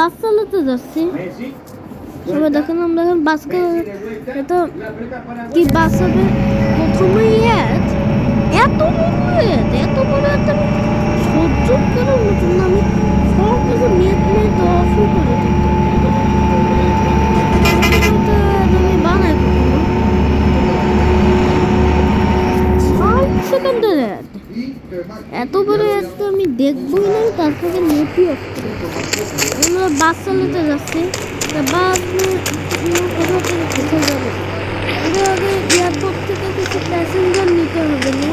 বাস চালাতে যাচ্ছি। সবাই দেখেন আমরা এখন বাস এটা কি বাস হবে প্রথমেই এত বড় একটা সহ্য করার মতন না। আমি সব কিছু নেট অফ করে আমি বানাই সেকেন্ডের অ্যাড এত বড় অ্যাড তো আমি দেখবই না, তারপরে নেটই অফ করে আমরা বাস চালাতে যাচ্ছি। বাস কোথাও থেকে কোথাও যাবে, আগে এয়ারপোর্ট থেকে কিছু প্যাসেঞ্জার নিতে হবে না।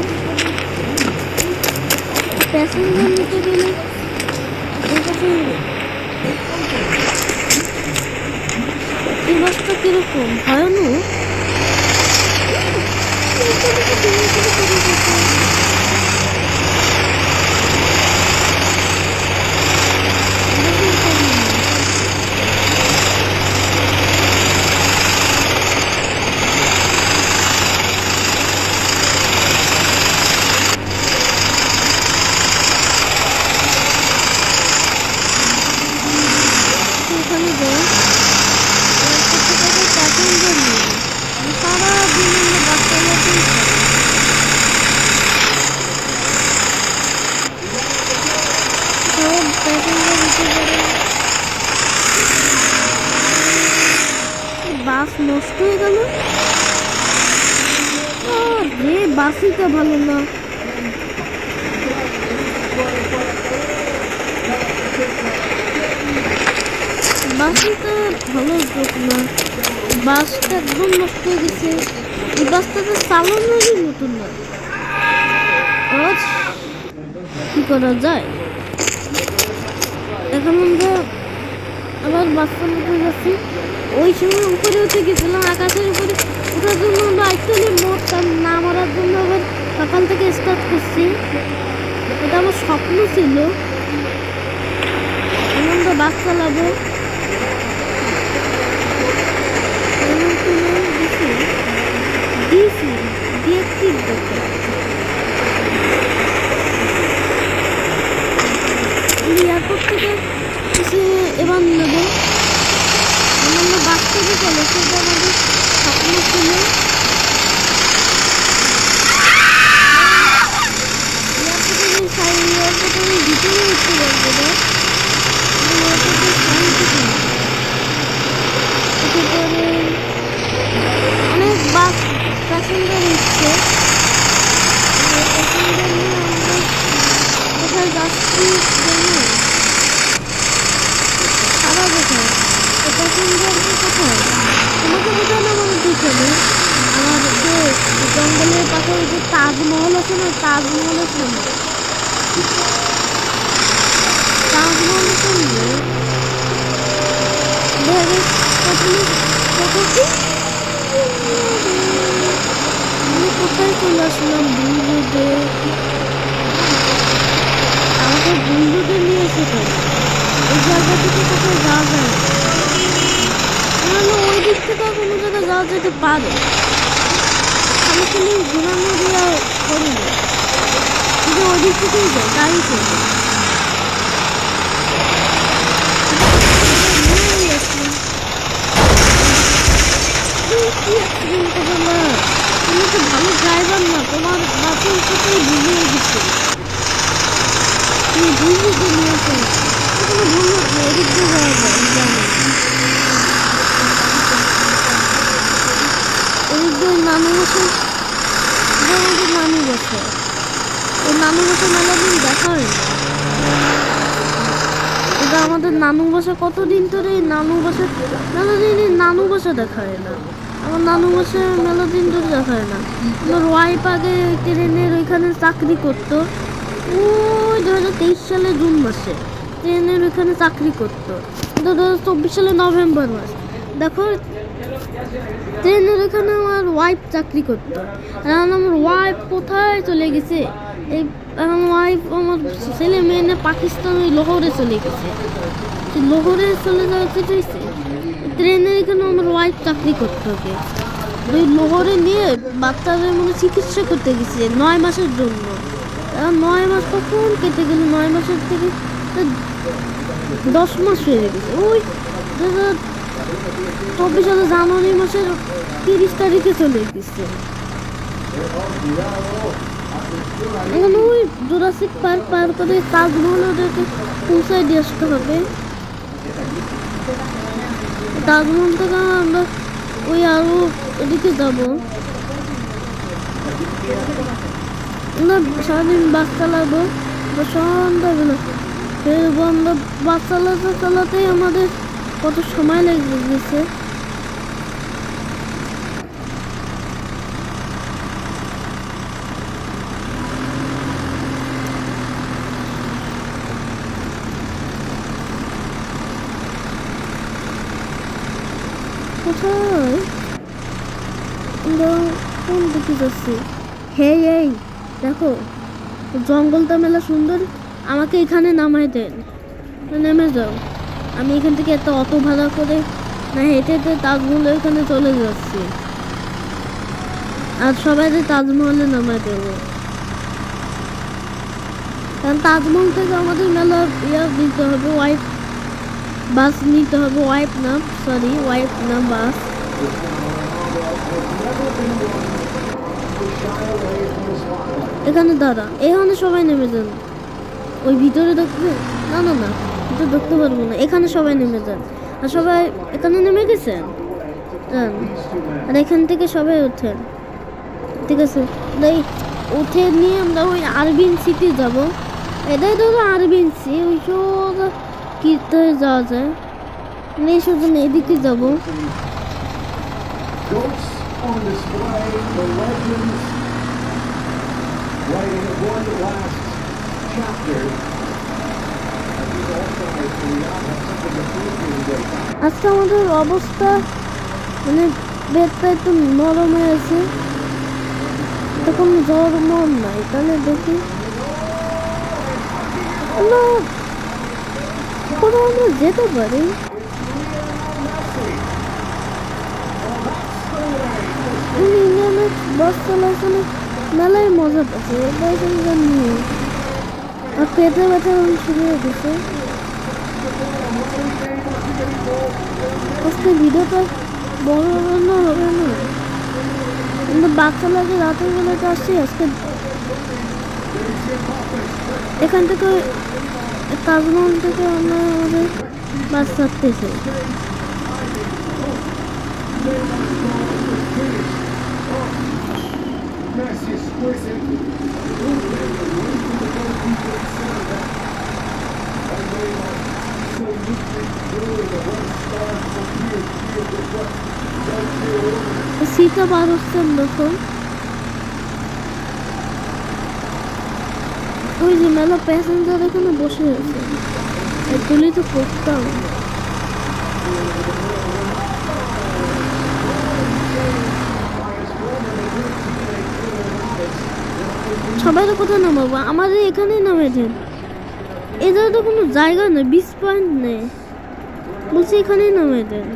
প্যাসেঞ্জার নিতে গেলে এই বাসটা কিরকম ভয়ানক। বাস নষ্ট হয়ে গেল রে, বাসিটা ভালো না। বাসিটা ভালো যোগ না, বাসটা একদম নষ্ট হয়ে গেছে। এই বাসটাতে চালানোরই নতুন না, কি করা যায়। এখন আমরা আবার বাস চালাতে যাচ্ছি। ওই সময় উপরে উঠে গেছিলাম, আকাশের উপরে ওঠার জন্য আমরা একটু মরতাম না, মরার জন্য আবার সকাল থেকে স্টার্ট করছি। এটা আমার স্বপ্ন ছিল, আমরা বাস চালাবো। এয়ারপোর্ট থেকে এবার নেবো, আমরা বাস থেকে চলে, সেটা আমাদের স্বপ্ন ছিল। এয়ারপোর্টে আমি ভিতরে উঠতে পারবো না, অনেক বাস প্যাসেঞ্জার এসছে। কোথায় যাচ্ছি সারা কোথায় প্যাসেঞ্জারকে কোথায় তোমাকে বোঝানো আমার পিছনে আমার যে জঙ্গলের পাশে যে তাজমহল আছে না, তাজমহলের সামনে কোথায় চলে আসলাম। বন্ধুদের আমাকে বন্ধুদের নিয়ে এসেছে, এই জায়গা থেকে কোথায় যাওয়া যায় না, ওই দিক থেকে কোনো জায়গায় যাওয়া যেতে পারে। আমি খালি ঘোরানো দিয়ে করি না, কিন্তু ওই দিক থেকেই যায় গাড়ি চলবে। তুমি তো ভালো ড্রাইভার না, তোমার বাসের সাথেই ভুলিয়ে দিচ্ছে, তুমি ভুল বুঝে নিয়েছো। কোনো ভুল হচ্ছে, এদিক দিয়ে যাওয়া যায়, এদিক দিয়ে নানু বসে, আমাদের নানু বসে, ওই নানু বসে মেলা দিন দেখা হয় না। এটা আমাদের নানু বসে কতদিন ধরে নানু বসে মেলা দিন নানু বসে দেখা হয় না। আমার নানু বসে মেলা দিন ধরে দেখা হয় না। আমার ওয়াইফ আগে ট্রেনের ওইখানে চাকরি করতো, ওই 2023 সালে জুন মাসে ট্রেনের ওইখানে চাকরি করতো, 2024 সালে নভেম্বর মাস। দেখো ট্রেনের ওইখানে আমার ওয়াইফ চাকরি করতো, এখন আমার ওয়াইফ কোথায় চলে গেছে। এই এখন ওয়াইফ আমার ছেলে মেয়ে নিয়ে পাকিস্তান ওই লাহোরে চলে গেছে, লাহোরে চলে যাওয়া চেয়েছে। ট্রেনের এখানে আমার ওয়াইফ চাকরি করতে হবে, ওই লাহোরে নিয়ে বাচ্চাদের চিকিৎসা করতে গেছে 9 মাসের জন্য। 9 মাস কখন কেটে গেল, 9 মাসের থেকে 10 মাস হয়ে গেছে। ওই 2024 সালে জানুয়ারি মাসের 30 তারিখে চলে গেছে। এখন ওই জুরাসিক পার্ক পার করে তাজমহল ওদেরকে পৌঁছায় দিয়ে আসতে হবে। তাজমহল থেকে আমরা ওই আরো এদিকে যাবো না, সারাদিন বাস চালাবো সন্ধ্যাবেলা, আমরা বাস চালাতে চালাতেই আমাদের কত সময় লেগে গেছে। কোথায় কোন দিকে যাচ্ছি? হে এই দেখো, জঙ্গলটা মেলা সুন্দর, আমাকে এখানে নামাই দেন, নেমে যাও। আমি এখান থেকে এত অটো ভাড়া করে না হেঁটে হেঁটে তাজমহলের এখানে চলে যাচ্ছি, আর সবাই তাজমহলে নামাই দেবো। কারণ তাজমহল থেকে আমাদের মেলা নিতে হবে, বাস নিতে হবে, ওয়াইপ না বাস। এখানে দাঁড়া, এখানে সবাই নেমে যান। ওই ভিতরে দেখবে না, ভিতরে দেখতে পারবো না, এখানে সবাই নেমে যান। আর সবাই এখানে নেমে গেছেন, আর এখান থেকে সবাই ওঠেন, ঠিক আছে? উঠে নিয়ে আমরা ওই আরবিন সিটি যাবো। এটাই ধরো আরবিন সি, ওই সব কিতে যাওয়া যায়, শুধু এদিকে যাবো। আজকে আমাদের অবস্থা মানে বেডটা একটু নরম হয়ে আছে, তখন জ্বর মন নাই। তাহলে দেখি আমরা যেতে পারি। ইন্ডিয়ানে বাস চলাচলে মেলায় মজা পাচ্ছে, নিয়ে আর পেটে ব্যথা শুরু হয়ে গেছে। আজকে ভিডিওটা বড় হবে না, কিন্তু বাচ্চা লাগে রাতের বেলাতে আসছি। আজকে এখান থেকে তাজমহল থেকে আমরা আমাদের বাস ছাড়তেছি। সিটটা বার হচ্ছেন দেখুন, ওই যে মেলা প্যাসেঞ্জার এখানে বসে আছে, এগুলি তো করতাম। সবাই তো কোথায় নামাবো? আমাদের এখানেই নামে দেন, এদের তো কোনো জায়গা নেই, 20 পয়েন্ট নেই, বলছি এখানেই নামে দেন।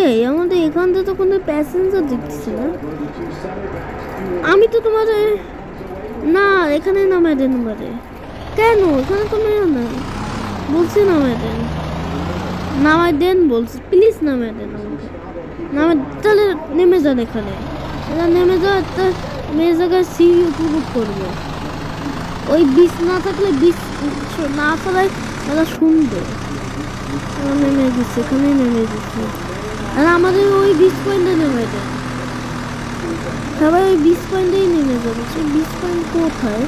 এই আমাদের এখান থেকে তো কোনো প্যাসেঞ্জার দেখছি না। আমি তো তোমার না, এখানেই নামাই দেন আমারে। কেন এখানে তো মেয়ে নাই, বলছি নামাই দেন বলছি, প্লিজ নামাই দেন আমাকে। তাহলে নেমে যান, এখানে নেমে যাও, একটা মেয়ে জায়গায় সিঁড়ি উপভোগ করবো। ওই বিষ না থাকলে না ফেলায় তারা শুনবে। নেমে গেছে, এখানেই নেমে গেছে, আর আমাদের ওই 20 পয়েন্টে নেমে দেয়, সবাই ওই 20 পয়েন্টেই নেমে যাবে। সেই 20 পয়েন্ট কোথায়?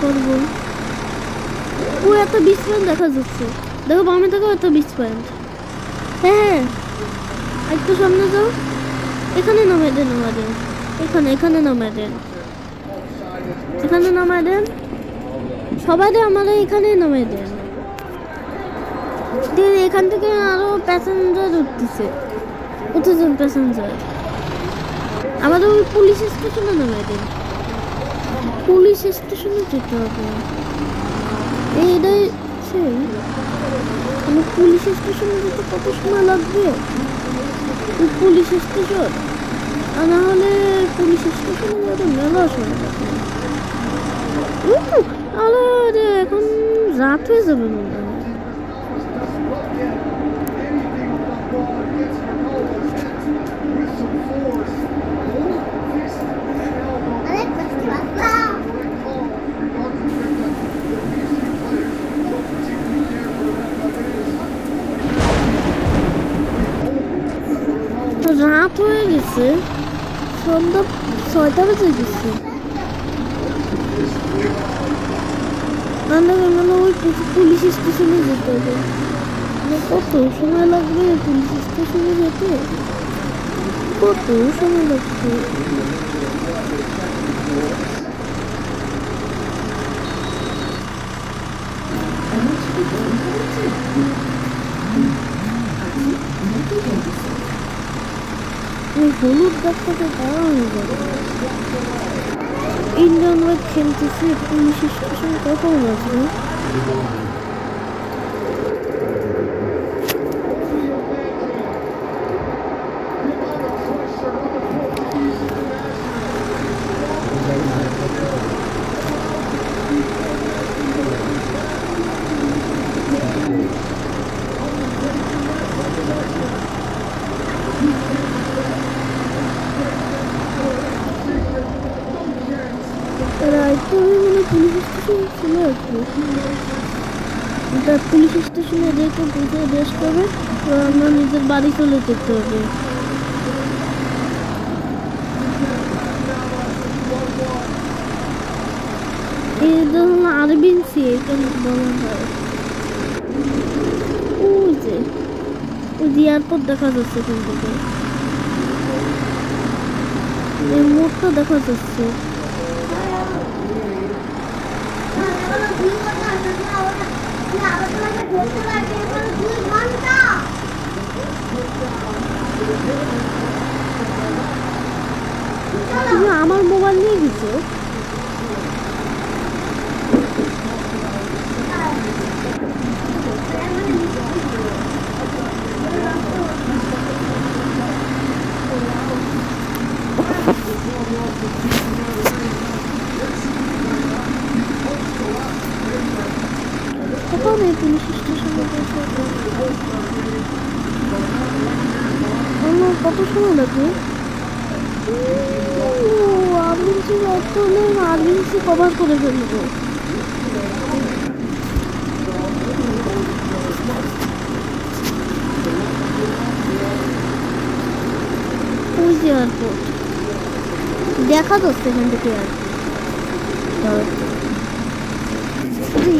করবো ও এত 20 পয়েন্ট দেখা যাচ্ছে, দেখো বামে থাকো, এত 20 পয়েন্ট। হ্যাঁ একটু সামনে যাও, এখানে নামাই দেন আমাদের, এখানে নামাই দেন, সবাই আমাদের এখানেই নামাই দেন। এখান থেকে আরো প্যাসেঞ্জার উঠেছেন প্যাসেঞ্জার, আমাদের ওই পুলিশ স্টেশনে নামাই দেন। পুলিশ স্টেশনে যেতে হবে। এইটাই সেই মানে পুলিশ স্টেশনে যেতে কত সময় লাগবে? পুলিশ স্টেশন আর না হলে পুলিশ স্টেশনে যেতে মেলা সময় লাগবে। আরে এখন রাত হয়ে যাবে মনে হয়। রাত হয়ে গেছে, সন্ধ্যা 6টা বেজে গেছে। মানে ওই পুলিশ স্টেশনে যেতে হবে। কত সময় লাগবে পুলিশ স্টেশনে যেতে? কত সময় লাগবে? ওই হলুদ গাছটাকে দাঁড়ানো যাবে। ইন্ডিয়ান ওয়াইড খেলতেছে, পুলিশ স্টেশন কখন আসবে? পুলিশ স্টেশন চলে আসবে। পুলিশ স্টেশনে দেখে বুঝে বেশ করবে, তো আমরা নিজের বাড়ি চলে যেতে হবে। এটা হলো আরবিনসি, এখানে বলা হয়। ওই যে এয়ারপোর্ট দেখা যাচ্ছে এখান থেকে, এই মোড়টা দেখা যাচ্ছে। তুমি আমার মোবাইল নিয়ে গেছো? কোথাও নেই পুলিশ স্টেশনে। কত সময় লাগবে? আরবিনসি অর্থ হলে আরবিনসি কভার করে ফেলবো। ওই যে এয়ারপোর্ট দেখা যাচ্ছে এখান থেকে।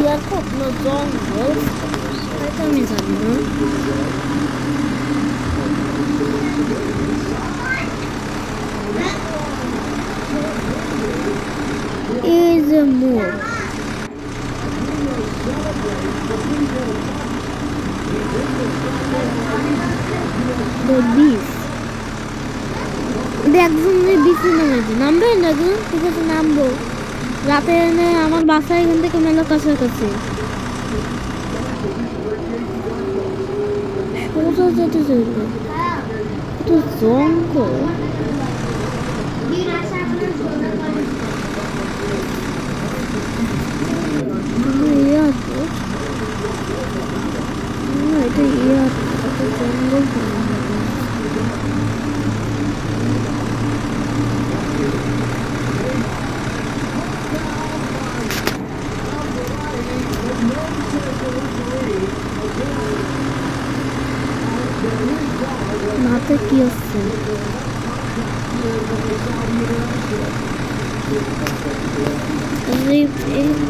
এয়ারপোর্ট না জঙ্গল আমি জানি না। এই যে মোড়, বিচ একজন বিচে নামবে না, ঠিক আছে নামবো। রাতে এনে আমার বাসা এখান থেকে মেলা কাছাকাছি, সোজা যেতে চাইবে। তো জঙ্গল এয়ারপোর্ট, এটা এয়ারপোর্ট, জঙ্গল মাথায় কি আসছে?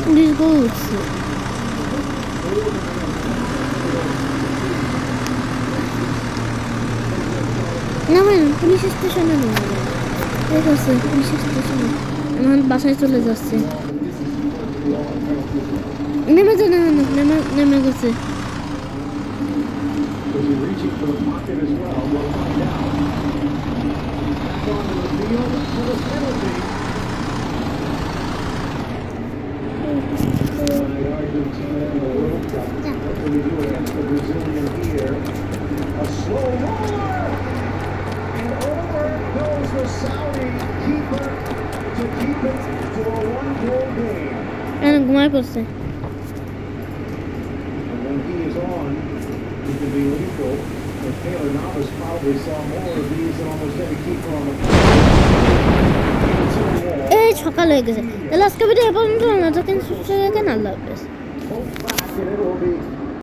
পুলিশ গো উঠছে। নামেন পুলিশ স্টেশনে নেমে, ঠিক আছে পুলিশ স্টেশনে আমার বাসায় চলে যাচ্ছে। নেমে যা, নেমে গেছে। team in the World Cup. What can we do against the Brazilian here? A slow roller! And over goes the Saudi keeper to keep it to a one-goal game. And ঘুমায় পড়ছে And when he is on, he can be lethal. But Taylor Navas probably saw more of these than almost every keeper on the field. এই সকাল হয়ে গেছে তাহলে আজকে video এ পর্যন্ত না থাকেন সুস্থ থাকেন আল্লাহ হাফেজ Hope back, and it will be